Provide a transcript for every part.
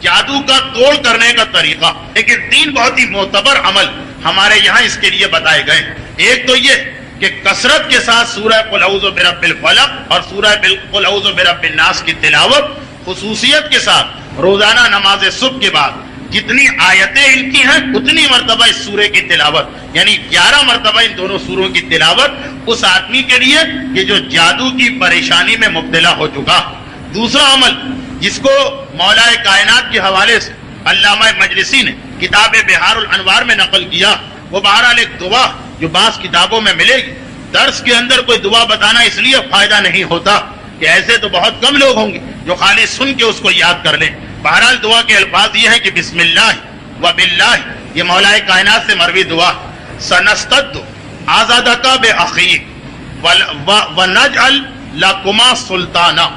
جادو کا توڑ کرنے کا طریقہ. لیکن 3 بہت ہی معتبر عمل ہمارے یہاں اس کے لیے بتائے گئے. ایک تو یہ کہ کثرت کے ساتھ سورہ قل اعوذ برب الفلق اور سورہ قل اعوذ برب الناس کی تلاوت، خصوصیت کے ساتھ روزانہ نماز صبح کے بعد جتنی آیتیں ان کی ہیں اتنی مرتبہ اس سورے کی تلاوت، یعنی 11 مرتبہ ان دونوں سوروں کی تلاوت اس آدمی کے لیے کہ جو جادو کی پریشانی میں مبتلا ہو چکا. دوسرا عمل جس کو مولا کائنات کے حوالے سے علامہ مجلسی نے کتاب بہار الانوار میں نقل کیا، وہ بہرحال ایک دعا جو بعض کتابوں میں ملے گی. درس کے اندر کوئی دعا بتانا اس لیے فائدہ نہیں ہوتا کہ ایسے تو بہت کم لوگ ہوں گے جو خالی سن کے اس کو یاد کر لیں. بہرحال دعا کے الفاظ یہ ہیں کہ بسم اللہ و باللہ، یہ مولا کائنات سے مروی دعا. سنستد آزادک باخیک ونجعل لکما سلطانہ.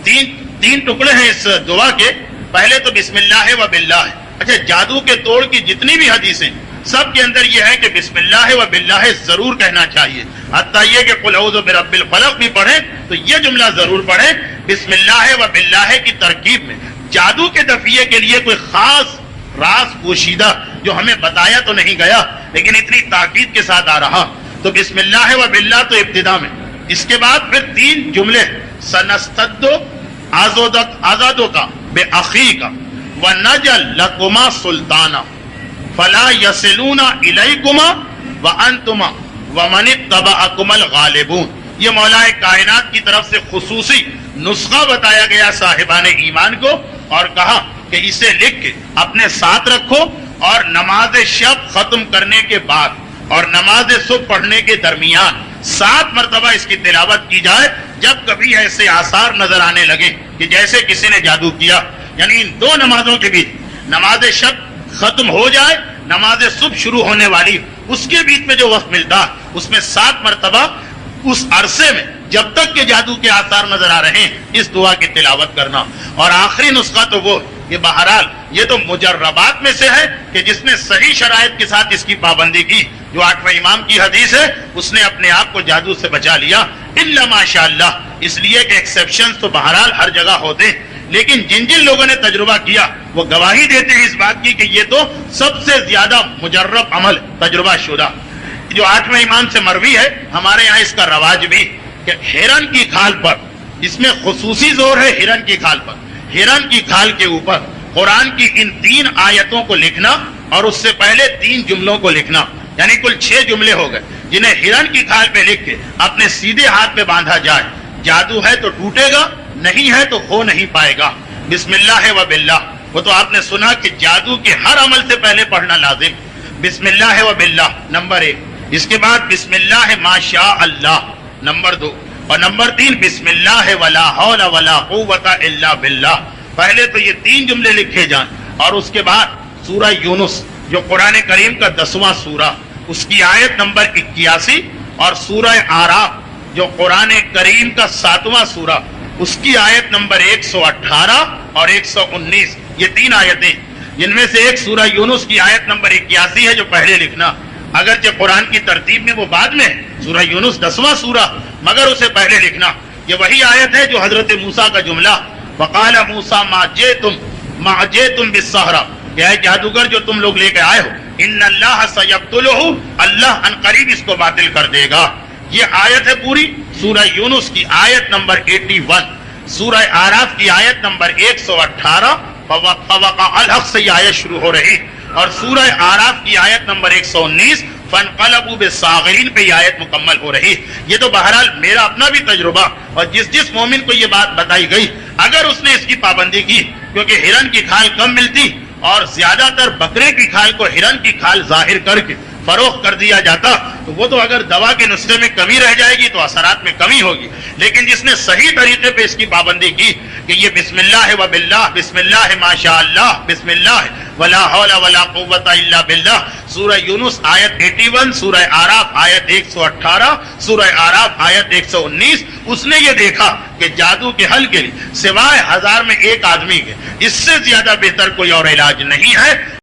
تین ٹکڑے ہیں اس دعا کے. پہلے تو بسم اللہ و باللہ. اچھا، جادو کے توڑ کی جتنی بھی حدیثیں سب کے اندر یہ ہے کہ بسم اللہ و باللہ ضرور کہنا چاہیے. حتیٰ یہ کہ قل اعوذ برب الفلق بھی پڑھیں تو یہ جملہ ضرور پڑھیں بسم اللہ و باللہ کی ترکیب میں. جادو کے دفیے کے لیے کوئی خاص راز پوشیدہ جو ہمیں بتایا تو نہیں گیا، لیکن اتنی تاکید کے ساتھ آ رہا. تو بسم اللہ و باللہ تو ابتدا میں. اس کے بعد پھر 3 جملے سنستد آزادو کا بے عقی کا ونجعل لکما سلطانہ فلا یصلون الیکما وانتما ومن اتبعکما الغالبون. یہ مولا کائنات کی طرف سے خصوصی نسخہ بتایا گیا صاحبان ایمان کو، اور کہا کہ اسے لکھ کے اپنے ساتھ رکھو اور نماز شب ختم کرنے کے بعد اور نماز صبح پڑھنے کے درمیان 7 مرتبہ اس کی تلاوت کی جائے. جب کبھی ایسے آثار نظر آنے لگے کہ جیسے کسی نے جادو کیا، یعنی ان 2 نمازوں کے بیچ نماز شب ختم ہو جائے، نماز صبح شروع ہونے والی، اس کے بیچ میں جو وقت ملتا اس میں 7 مرتبہ اس عرصے میں جب تک کہ جادو کے آثار نظر آ رہے ہیں اس دعا کی تلاوت کرنا. اور آخری نسخہ تو وہ کہ بہرحال یہ تو مجربات میں سے ہے کہ جس نے صحیح شرائط کے ساتھ اس کی پابندی کی، جو 8ویں امام کی حدیث ہے، اس نے اپنے آپ کو جادو سے بچا لیا. الا ماشاء اللہ، اس لیے کہ ایکسیپشنز تو بہرحال ہر جگہ ہوتے ہیں، لیکن جن لوگوں نے تجربہ کیا وہ گواہی دیتے ہیں اس بات کی کہ یہ تو سب سے زیادہ مجرب عمل تجربہ شدہ. جو 8ویں امام سے مروی ہے، ہمارے یہاں اس کا رواج بھی کہ ہرن کی کھال پر، اس میں خصوصی زور ہے ہرن کی کھال پر، ہرن کی کھال کے اوپر قرآن کی ان 3 آیتوں کو لکھنا اور اس سے پہلے 3 جملوں کو لکھنا، یعنی کل 6 جملے ہو گئے جنہیں ہرن کی کھال پہ لکھ کے اپنے سیدھے ہاتھ پہ باندھا جائے. جادو ہے تو ٹوٹے گا، نہیں ہے تو ہو نہیں پائے گا. بسم اللہ و باللہ، وہ تو آپ نے سنا کہ جادو کے ہر عمل سے پہلے پڑھنا لازم. بسم اللہ و باللہ نمبر 1. اس کے بعد بسم اللہ ما شاء اللہ نمبر 2. اور نمبر 3 بسم اللہ ولا حول ولا قوت الا باللہ. پہلے تو یہ 3 جملے لکھے جائیں اور اس کے بعد سورہ یونس جو قرآن کریم کا 10واں سورہ، اس کی آیت نمبر 81 اور سورہ آراف جو قرآن کریم کا 7واں سورہ، اس کی آیت نمبر 118 اور 119، یہ 3 آیتیں، جن میں سے ایک سورہ یونس کی آیت نمبر 81 ہے جو پہلے لکھنا. اگرچہ قرآن کی ترتیب میں وہ بعد میں ہے، سورہ یونس 10واں سورہ، مگر اسے پہلے لکھنا. یہ وہی آیت ہے جو حضرت موسیٰ کا جملہ وقال موسیٰ ما جئتم بالسحرہ، کہ اے جادوگر جو تم لوگ لے کے آئے ہو، ان اللہ سیبطلہ، اللہ ان قریب اس کو باطل کر دے گا. یہ آیت ہے پوری سورہ یونس کی آیت نمبر 81. سورہ آراف کی آیت نمبر 118 فوقع الحق سے یہ آیت شروع ہو رہی، اور سورہ آراف کی آیت نمبر 119 فانقلبوا بالصاغرین پہ یہ آیت مکمل ہو رہی. یہ تو بہرحال میرا اپنا بھی تجربہ، اور جس مومن کو یہ بات بتائی گئی اگر اس نے اس کی پابندی کی، کیونکہ ہرن کی کھال کم ملتی اور زیادہ تر بکرے کی کھال کو ہرن کی کھال ظاہر کر کے فروخت کر دیا جاتا، تو وہ تو اگر دوا کے نسخے میں کمی رہ جائے گی تو اثرات میں کمی ہوگی. لیکن جس نے صحیح طریقے پہ اس کی پابندی کی کہ یہ بسم اللہ و باللہ، بسم اللہ ما شاء اللہ، بسم اللہ ولا حول ولا قوت الا باللہ، سورہ یونس آیت 81، سورہ آراف آیت 118، سورہ آراف آیت 119، اس نے یہ دیکھا کہ جادو کے حل کے لیے سوائے 1000 میں 1 آدمی کے اس سے زیادہ بہتر کوئی اور علاج نہیں ہے.